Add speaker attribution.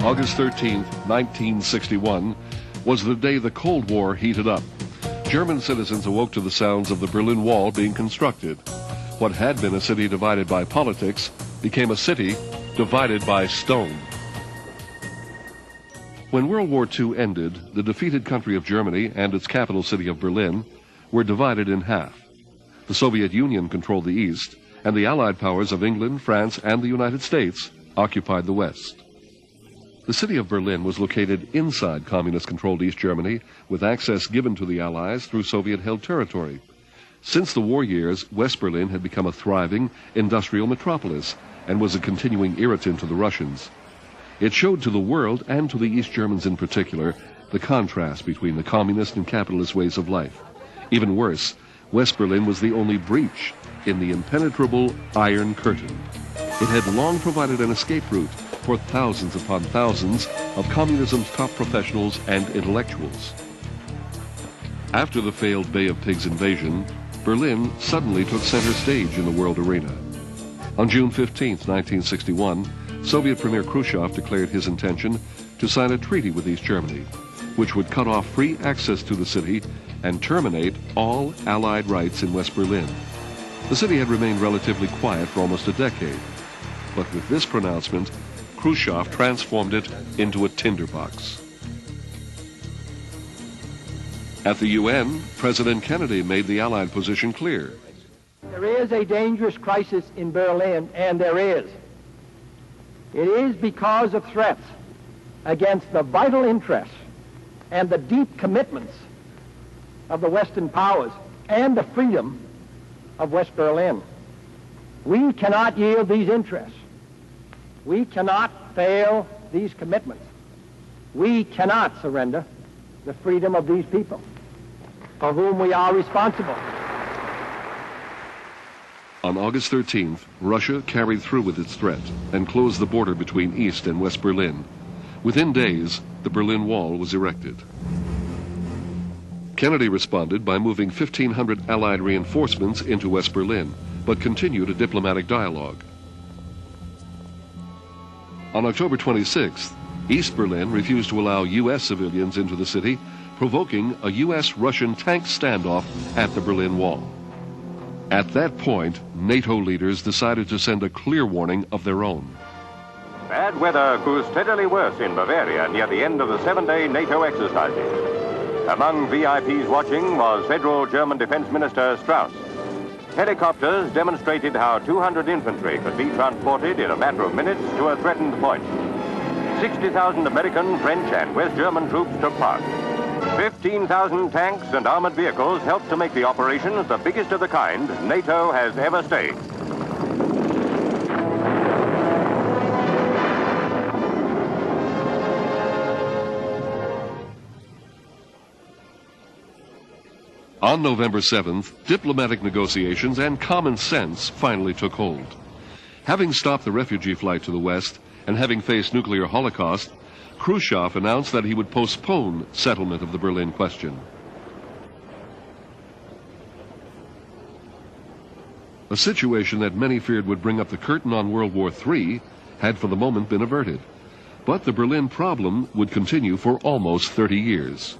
Speaker 1: August 13, 1961, was the day the Cold War heated up. German citizens awoke to the sounds of the Berlin Wall being constructed. What had been a city divided by politics became a city divided by stone. When World War II ended, the defeated country of Germany and its capital city of Berlin were divided in half. The Soviet Union controlled the East, and the Allied powers of England, France, and the United States occupied the West. The city of Berlin was located inside communist-controlled East Germany, with access given to the Allies through Soviet-held territory. Since the war years, West Berlin had become a thriving industrial metropolis and was a continuing irritant to the Russians. It showed to the world, and to the East Germans in particular, the contrast between the communist and capitalist ways of life. Even worse, West Berlin was the only breach in the impenetrable Iron Curtain. It had long provided an escape route for thousands upon thousands of communism's top professionals and intellectuals. After the failed Bay of Pigs invasion, Berlin suddenly took center stage in the world arena. On June 15, 1961, Soviet Premier Khrushchev declared his intention to sign a treaty with East Germany, which would cut off free access to the city and terminate all Allied rights in West Berlin. The city had remained relatively quiet for almost a decade, but with this pronouncement, Khrushchev transformed it into a tinderbox. At the UN, President Kennedy made the Allied position clear.
Speaker 2: There is a dangerous crisis in Berlin, and there is. It is because of threats against the vital interests and the deep commitments of the Western powers and the freedom of West Berlin. We cannot yield these interests. We cannot fail these commitments. We cannot surrender the freedom of these people, for whom we are responsible.
Speaker 1: On August 13th, Russia carried through with its threat and closed the border between East and West Berlin. Within days, the Berlin Wall was erected. Kennedy responded by moving 1,500 Allied reinforcements into West Berlin, but continued a diplomatic dialogue. On October 26th, East Berlin refused to allow U.S. civilians into the city, provoking a U.S.-Russian tank standoff at the Berlin Wall. At that point, NATO leaders decided to send a clear warning of their own.
Speaker 3: Bad weather grew steadily worse in Bavaria near the end of the 7-day NATO exercises. Among VIPs watching was Federal German Defense Minister Strauss. Helicopters demonstrated how 200 infantry could be transported in a matter of minutes to a threatened point. 60,000 American, French, and West German troops took part. 15,000 tanks and armored vehicles helped to make the operations the biggest of the kind NATO has ever staged.
Speaker 1: On November 7th, diplomatic negotiations and common sense finally took hold. Having stopped the refugee flight to the West and having faced nuclear holocaust, Khrushchev announced that he would postpone settlement of the Berlin question. A situation that many feared would bring up the curtain on World War III had for the moment been averted. But the Berlin problem would continue for almost 30 years.